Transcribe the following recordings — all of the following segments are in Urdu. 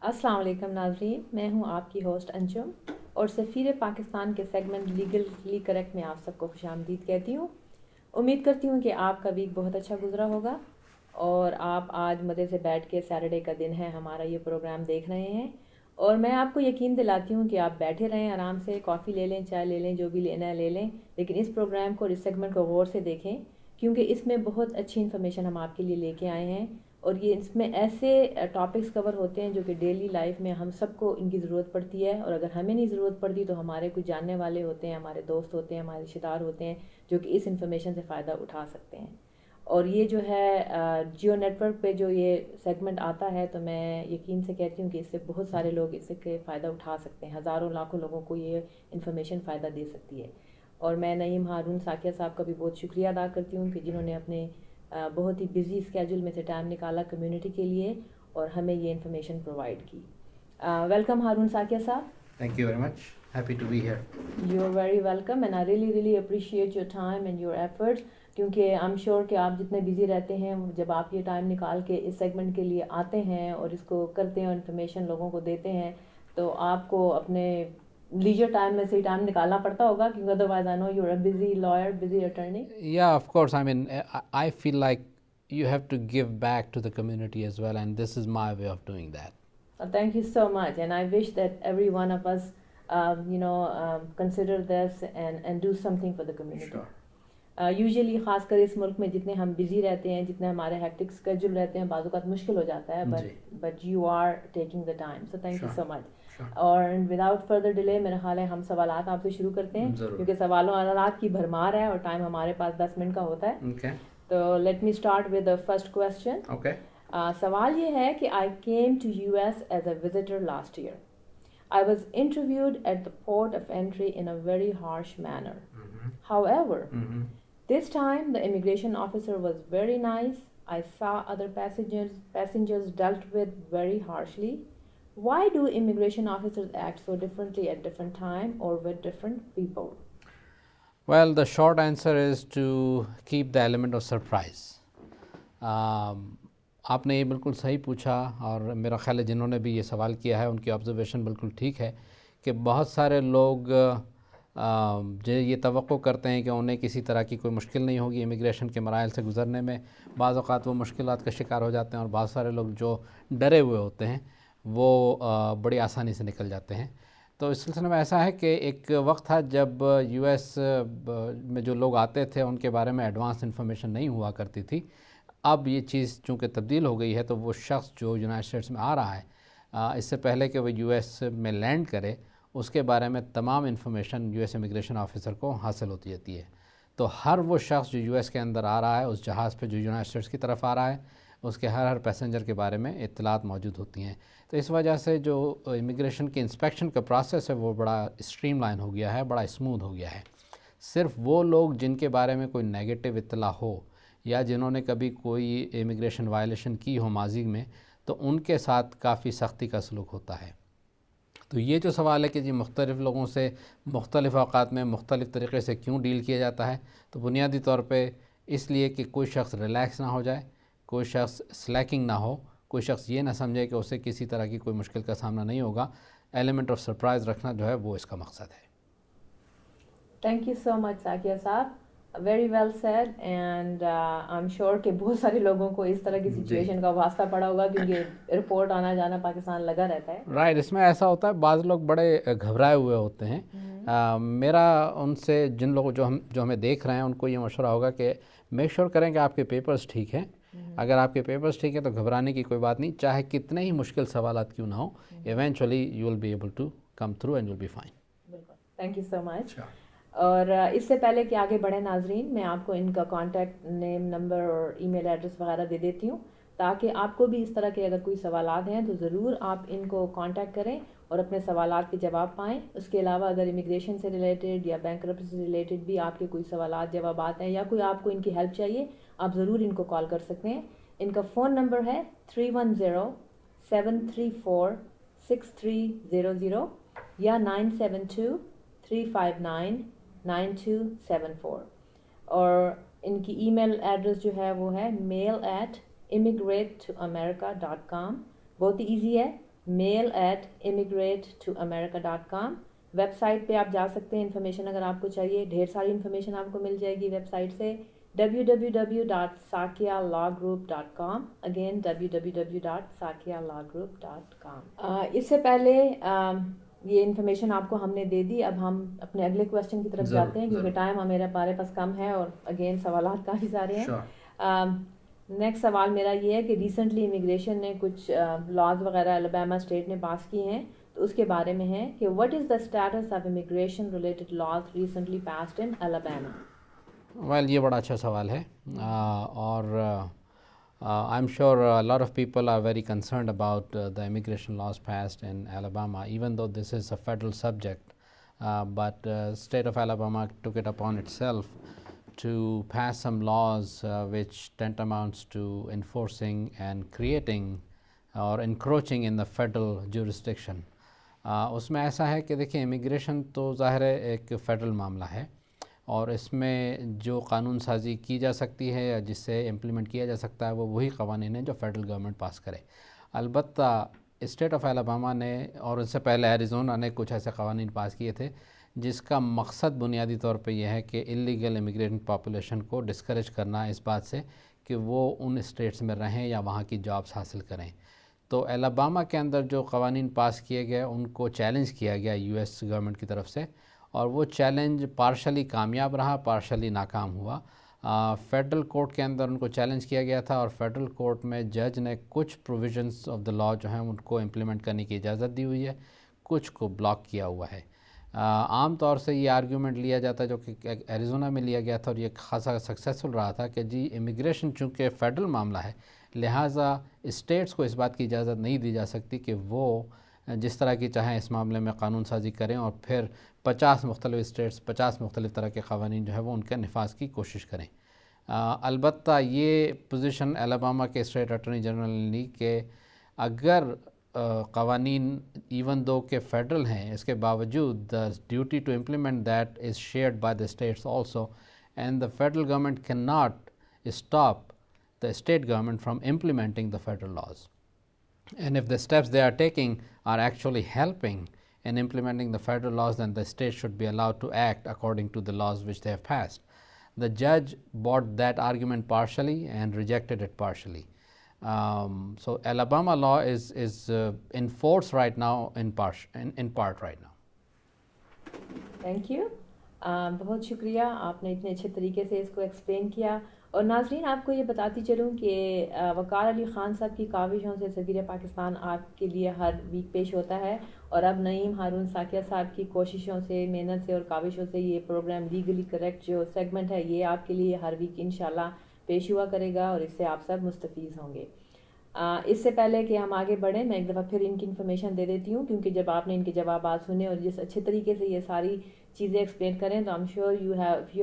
السلام علیکم ناظرین، میں ہوں آپ کی ہوسٹ انجم اور سفیر پاکستان کے سیگمنٹ لیگلی کریکٹ میں آپ سب کو خوش آمدید کہتی ہوں۔ امید کرتی ہوں کہ آپ کا ویک بہت اچھا گزرا ہوگا اور آپ آج مزے سے بیٹھ کے سیٹرڈے کا دن ہے ہمارا یہ پروگرام دیکھ رہے ہیں، اور میں آپ کو یقین دلاتی ہوں کہ آپ بیٹھے رہیں آرام سے، کافی لے لیں، چائے لے لیں، جو بھی لینا ہے لے لیں، لیکن اس پروگرام کو اور اس سیگمنٹ کو غور سے دیکھیں کیونکہ اس میں بہت اچھی انفارمیشن ہم آپ کے لیے لے کے آئے ہیں، اور یہ اس میں ایسے ٹاپکس کور ہوتے ہیں جو کہ ڈیلی لائف میں ہم سب کو ان کی ضرورت پڑتی ہے، اور اگر ہمیں نہیں ضرورت پڑتی تو ہمارے کچھ جاننے والے ہوتے ہیں، ہمارے دوست ہوتے ہیں، ہمارے رشتہ دار ہوتے ہیں جو کہ اس انفارمیشن سے فائدہ اٹھا سکتے ہیں۔ اور یہ جو ہے جیو نیٹ ورک پہ جو یہ سیگمنٹ آتا ہے تو میں یقین سے کہتی ہوں کہ اس سے بہت سارے لوگ اس سے فائدہ اٹھا سکتے ہیں، ہزاروں لاکھوں لوگوں کو یہ انفارمیشن فائدہ دے سکتی ہے۔ اور میں نعیم ہارون ساکیہ صاحب کا بھی بہت شکریہ ادا کرتی ہوں کہ جنہوں نے اپنے بہت ہی بزی اسکیجول میں سے ٹائم نکالا کمیونٹی کے لیے اور ہمیں یہ انفارمیشن پرووائڈ کی۔ ویلکم ہارون ساکیہ صاحب۔ Thank you very much. Happy to be here. You are very welcome and I really appreciate your time and your efforts، کیونکہ I'm sure کہ آپ جتنے بزی رہتے ہیں جب آپ یہ ٹائم نکال کے اس سیگمنٹ کے لیے آتے ہیں اور اس کو کرتے ہیں اور انفارمیشن لوگوں کو دیتے ہیں تو آپ کو اپنے لیجر ٹائم میں سے ہی ٹائم نکالنا پڑتا ہوگا، کیونکہ otherwise I know you're a busy lawyer, busy attorney. Yeah, of course. I mean, I feel like you have to give back to the community as well, and this is my way of doing that. Thank you so much, and I wish that every one of us, consider this and do something for the community. Sure. Usually خاص کر اس ملک میں جتنے ہم بزی رہتے ہیں، جتنے ہمارے ہیکٹک اسکیجول رہتے ہیں، بعض اوقات مشکل ہو جاتا ہے، but you are taking the time, so thank you so much. اور وداؤٹ فردر ڈیلے میرا خیال ہے ہم سوالات آپ سے شروع کرتے ہیں کیونکہ سوالوں آلات کی بھرمار ہے اور ٹائم ہمارے پاس 10 منٹ کا ہوتا ہے۔ تو let me start with the first question. سوال یہ ہے کہ I came to U S as a visitor last year. I was interviewed at the port of entry in a very harsh manner. However, this time the immigration officer was very nice. I saw other passengers dealt with very harshly. Why do immigration officers act so differently at different time or with different people? Well, the short answer is to keep the element of surprise. آپ نے یہ بالکل صحیح پوچھا، اور میرا خیال ہے جنہوں نے بھی یہ سوال کیا ہے ان کی آبزرویشن بالکل ٹھیک ہے کہ بہت سارے لوگ جو یہ توقع کرتے ہیں کہ انہیں کسی طرح کی کوئی مشکل نہیں ہوگی امیگریشن کے مراحل سے گزرنے میں، بعض اوقات وہ مشکلات کا شکار ہو جاتے ہیں، اور بہت سارے لوگ جو ڈرے ہوئے ہوتے ہیں وہ بڑی آسانی سے نکل جاتے ہیں۔ تو اس سلسلے میں ایسا ہے کہ ایک وقت تھا جب یو ایس میں جو لوگ آتے تھے ان کے بارے میں ایڈوانس انفارمیشن نہیں ہوا کرتی تھی۔ اب یہ چیز چونکہ تبدیل ہو گئی ہے تو وہ شخص جو یونائٹڈ اسٹیٹس میں آ رہا ہے اس سے پہلے کہ وہ یو ایس میں لینڈ کرے اس کے بارے میں تمام information U S immigration officer کو حاصل ہوتی جاتی ہے۔ تو ہر وہ شخص جو یو ایس کے اندر آ رہا ہے، اس جہاز پہ جو یونائٹڈ اسٹیٹس کی طرف آ رہا ہے، اس کے ہر پیسنجر کے بارے میں اطلاعات موجود ہوتی ہیں۔ تو اس وجہ سے جو امیگریشن کے انسپیکشن کا پروسیس ہے وہ بڑا اسٹریم لائن ہو گیا ہے، بڑا اسموتھ ہو گیا ہے۔ صرف وہ لوگ جن کے بارے میں کوئی نیگیٹو اطلاع ہو یا جنہوں نے کبھی کوئی امیگریشن وائلیشن کی ہو ماضی میں، تو ان کے ساتھ کافی سختی کا سلوک ہوتا ہے۔ تو یہ جو سوال ہے کہ جی مختلف لوگوں سے مختلف اوقات میں مختلف طریقے سے کیوں ڈیل کیا جاتا ہے، تو بنیادی طور پہ اس لیے کہ کوئی شخص ریلیکس نہ ہو جائے، کوئی شخص سلیکنگ نہ ہو، کوئی شخص یہ نہ سمجھے کہ اسے کسی طرح کی کوئی مشکل کا سامنا نہیں ہوگا۔ ایلیمنٹ آف سرپرائز رکھنا جو ہے وہ اس کا مقصد ہے۔ Thank you so much Sakya صاحب، very well said, and I am sure کہ بہت سارے لوگوں کو اس طرح کی سچویشن کا واسطہ پڑا ہوگا کیونکہ رپورٹ آنا جانا پاکستان لگا رہتا ہے۔ رائٹ، اس میں ایسا ہوتا ہے بعض لوگ بڑے گھبرائے ہوئے ہوتے ہیں۔ میرا ان سے جن لوگوں جو ہمیں دیکھ رہے ہیں ان کو یہ مشورہ ہوگا کہ میک شور کریں کہ آپ کے پیپرز ٹھیک ہیں۔ اگر آپ کے پیپرز ٹھیک ہیں تو گھبرانے کی کوئی بات نہیں، چاہے کتنے ہی مشکل سوالات کیوں نہ ہوں، eventually you will be able to come through and you will be fine. بالکل، تھینک یو سو مچ۔ اور اس سے پہلے کہ آگے بڑھیں ناظرین، میں آپ کو ان کا کانٹیکٹ نیم، نمبر اور ای میل ایڈریس وغیرہ دے دیتی ہوں تاکہ آپ کو بھی اس طرح کے اگر کوئی سوالات ہیں تو ضرور آپ ان کو کانٹیکٹ کریں اور اپنے سوالات کے جواب پائیں۔ اس کے علاوہ اگر امیگریشن سے ریلیٹڈ یا بینکرپسی سے ریلیٹڈ بھی آپ کے کوئی سوالات جوابات ہیں یا کوئی آپ کو ان کی ہیلپ چاہیے، آپ ضرور ان کو کال کر سکتے ہیں۔ ان کا فون نمبر ہے 310-734-6300 یا 972-359-9274، اور ان کی ای میل ایڈریس جو ہے وہ ہے mail@immigrate2america.com۔ بہت ہی ایزی ہے، mail@immigrate2america.com. ویب سائٹ پہ آپ جا سکتے ہیں، انفارمیشن اگر آپ کو چاہیے، ڈھیر ساری انفارمیشن آپ کو مل جائے گی ویب سائٹ سے، www.sakyalawgroup.com. Again www.sakyalawgroup.com. اس سے پہلے یہ انفارمیشن آپ کو ہم نے دے دی، اب ہم اپنے اگلے کویشچن کی طرف جاتے ہیں کیونکہ ٹائم ہمارے پاس کم ہے اور اگین سوالات کافی سارے ہیں. نیکسٹ سوال میرا یہ ہے کہ ریسنٹلی امیگریشن نے کچھ لاز وغیرہ الاباما اسٹیٹ نے پاس کی ہیں، تو اس کے بارے میں ہے کہ what is the status of immigration related laws recently passed in Alabama. Well یہ بڑا اچھا سوال ہے اور I am sure a lot of people are very concerned about the immigration laws passed in Alabama, even though this is a federal subject, but state of Alabama took it upon itself to pass some laws which tantamounts to enforcing and creating or encroaching in the federal jurisdiction. اس میں ایسا ہے کہ دیکھیں امیگریشن تو ظاہر ہے ایک فیڈرل معاملہ ہے اور اس میں جو قانون سازی کی جا سکتی ہے یا جس سے امپلیمنٹ کیا جا سکتا ہے وہ وہی قوانین ہیں جو فیڈرل گورنمنٹ پاس کرے. البتہ اسٹیٹ آف الاباما نے اور اس سے پہلے ایریزونا نے کچھ ایسے قوانین پاس کیے تھے جس کا مقصد بنیادی طور پہ یہ ہے کہ انلیگل امیگرینٹ پاپولیشن کو ڈسکریج کرنا اس بات سے کہ وہ ان اسٹیٹس میں رہیں یا وہاں کی جابس حاصل کریں. تو الاباما کے اندر جو قوانین پاس کیے گئے ان کو چیلنج کیا گیا یو ایس گورنمنٹ کی طرف سے اور وہ چیلنج پارشلی کامیاب رہا، پارشلی ناکام ہوا. فیڈرل کورٹ کے اندر ان کو چیلنج کیا گیا تھا اور فیڈرل کورٹ میں جج نے کچھ پروویژنس آف دا لا جو ہیں ان کو امپلیمنٹ کرنے کی اجازت دی ہوئی ہے، کچھ کو بلاک کیا ہوا ہے. عام طور سے یہ آرگیومنٹ لیا جاتا ہے جو کہ ایریزونا میں لیا گیا تھا اور یہ خاصا سکسیسفل رہا تھا کہ جی امیگریشن چونکہ فیڈرل معاملہ ہے لہٰذا اسٹیٹس کو اس بات کی اجازت نہیں دی جا سکتی کہ وہ جس طرح کی چاہیں اس معاملے میں قانون سازی کریں اور پھر 50 مختلف اسٹیٹس 50 مختلف طرح کے قوانین جو ہے وہ ان کے نفاذ کی کوشش کریں. البتہ یہ پوزیشن الاباما کے اسٹیٹ اٹارنی جنرل نے لی کہ اگر قوانین ایون دو کہ فیڈرل ہیں اس کے باوجود the duty to implement that is shared by the states also and the federal government can not stop the state government from implementing the federal laws. And if the steps they are taking are actually helping in implementing the federal laws, then the state should be allowed to act according to the laws which they have passed. The judge bought that argument partially and rejected it partially. So Alabama law is in force right now in part right now. Thank you. بہت شکریہ، آپ نے اتنے اچھے طریقے سے اس کو ایکسپلین کیا. اور ناظرین آپ کو یہ بتاتی چلوں کہ وقار علی خان صاحب کی کاوشوں سے سفیر پاکستان آپ کے لیے ہر ویک پیش ہوتا ہے اور اب نعیم ہارون ساکیہ صاحب کی کوششوں سے، محنت سے اور کاوشوں سے یہ پروگرام لیگلی کریکٹ جو سیگمنٹ ہے یہ آپ کے لیے ہر ویک انشاءاللہ پیش ہوا کرے گا اور اس سے آپ سب مستفیض ہوں گے. اس سے پہلے کہ ہم آگے بڑھیں میں ایک دفعہ پھر ان کی انفارمیشن دے دیتی ہوں کیونکہ جب آپ نے ان کے جوابات سنے اور جس اچھے طریقے سے یہ ساری چیزیں ایکسپلین کریں تو I'm sure you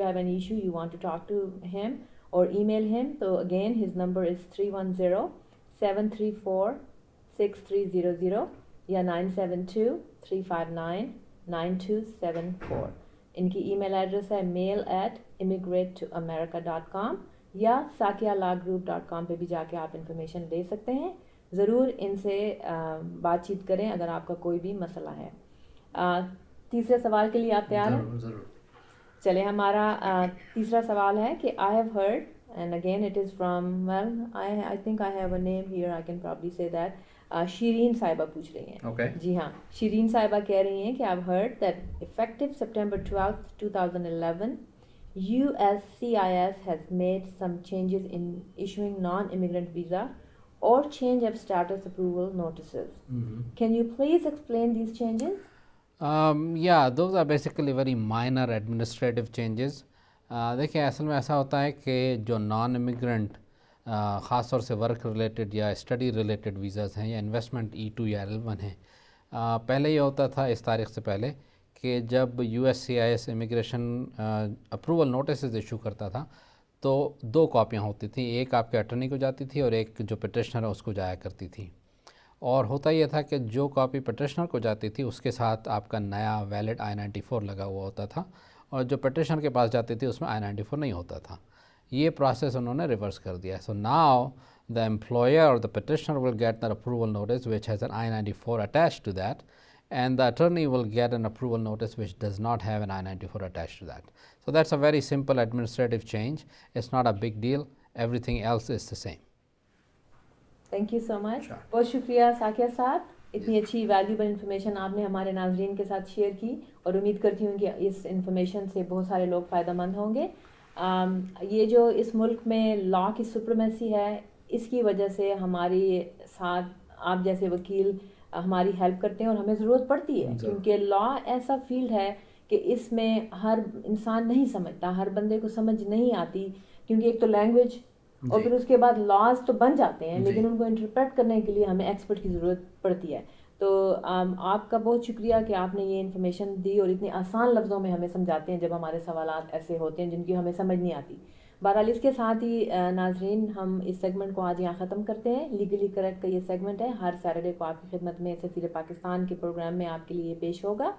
have an issue you want to talk to him or email him. So again his number is 310-734-6300 یا 972-359-9274. ان کی ای میل ایڈریس ہے mail@immigrate2america.com یا sakyalawgroup.com پہ بھی جا کے آپ انفارمیشن لے سکتے ہیں. ضرور ان سے بات چیت کریں اگر آپ کا کوئی بھی مسئلہ ہے. تیسرے سوال کے لیے آپ تیار ہیں؟ ضرور. چلے ہمارا تیسرا سوال ہے کہ I have heard and again it is from I think I have a name here I can probably say that شیرین صاحبہ پوچھ رہی ہیں. جی ہاں شیرین صاحبہ کہہ رہی ہیں کہ I've heard that effective September 12th 2011 USCIS has made some changes in issuing non-immigrant visa or change of status approval notices. Can you please explain these changes? Yeah, those are basically very minor administrative changes. دیکھیں اصل میں ایسا ہوتا ہے کہ جو نان امیگرنٹ خاص طور سے ورک ریلیٹڈ یا اسٹڈی ریلیٹڈ ویزاز ہیں یا انویسٹمنٹ E2 یا L1 ہیں، پہلے یہ ہوتا تھا اس تاریخ سے پہلے کہ جب USCIS immigration approval notices issue کرتا تھا تو 2 کاپیاں ہوتی تھیں، ایک آپ کے اٹرنی کو جاتی تھی اور ایک جو پٹیشنر ہے اس کو جایا کرتی تھی. اور ہوتا یہ تھا کہ جو کاپی پٹیشنر کو جاتی تھی اس کے ساتھ آپ کا نیا ویلڈ I-94 لگا ہوا ہوتا تھا اور جو پٹیشنر کے پاس جاتی تھی اس میں I-94 نہیں ہوتا تھا. یہ پروسیس انہوں نے ریورس کر دیا ہے. So now the employer or the petitioner will get an approval notice which has an I-94 attached to that, and the attorney will get an approval notice which does not have an I-94 attached to that. So that's a very simple administrative change. It's not a big deal. Everything else is the same. Thank you so much. بہت شکریہ ساکیہ صاحب, اتنی اچھی ویلیوبل انفارمیشن آپ نے ہمارے ناظرین کے ساتھ شیئر کی, اور امید کرتی ہوں کہ اس انفارمیشن سے بہت سارے لوگ فائدہ مند ہوں گے. یہ جو اس ملک میں لا کی سپریمیسی ہے, اس کی وجہ سے ہماری ساتھ آپ جیسے وکیل ہماری ہیلپ کرتے ہیں, اور ہمیں ضرورت پڑتی ہے کیونکہ لا ایسا فیلڈ ہے کہ اس میں ہر انسان نہیں سمجھتا, ہر بندے کو سمجھ نہیں آتی, کیونکہ ایک تو لینگویج اور پھر اس کے بعد لاز تو بن جاتے ہیں لیکن ان کو انٹرپریٹ کرنے کے لیے ہمیں ایکسپرٹ کی ضرورت پڑتی ہے. تو آپ کا بہت شکریہ کہ آپ نے یہ انفارمیشن دی اور اتنے آسان لفظوں میں ہمیں سمجھاتے ہیں جب ہمارے سوالات ایسے ہوتے ہیں جن کی ہمیں سمجھ نہیں آتی. بہرحال اس کے ساتھ ہی ناظرین ہم اس سیگمنٹ کو آج یہاں ختم کرتے ہیں. لیگلی کریکٹ کا یہ سیگمنٹ ہے, ہر سیٹرڈے کو آپ کی خدمت میں سفیر پاکستان کے پروگرام میں آپ کے لیے پیش ہوگا.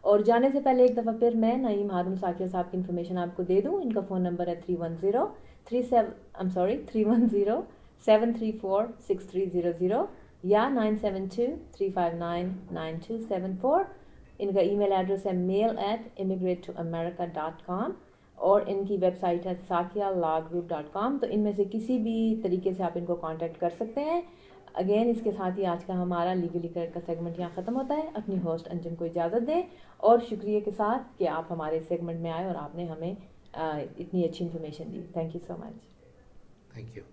اور جانے سے پہلے ایک دفعہ پھر میں نعیم ہارون ساکیہ صاحب کی انفارمیشن آپ کو دے دوں. ان کا فون نمبر ہے 310-734-6300 یا 972-359-9274. ان کا ای میل ایڈریس ہے mail@immigrate2america.com اور ان کی ویب سائٹ ہے sakialawgroup.com. تو ان میں سے کسی بھی طریقے سے آپ ان کو کانٹیکٹ کر سکتے ہیں. اگین اس کے ساتھ ہی آج کا ہمارا لیگلی کریکٹ کا سیگمنٹ یہاں ختم ہوتا ہے. اپنی ہوسٹ انجم کو اجازت دیں, اور شکریہ کے ساتھ کہ آپ ہمارے سیگمنٹ میں آئے اور آپ نے ہمیں اتنی اچھی information the. Thank you so much. Thank you.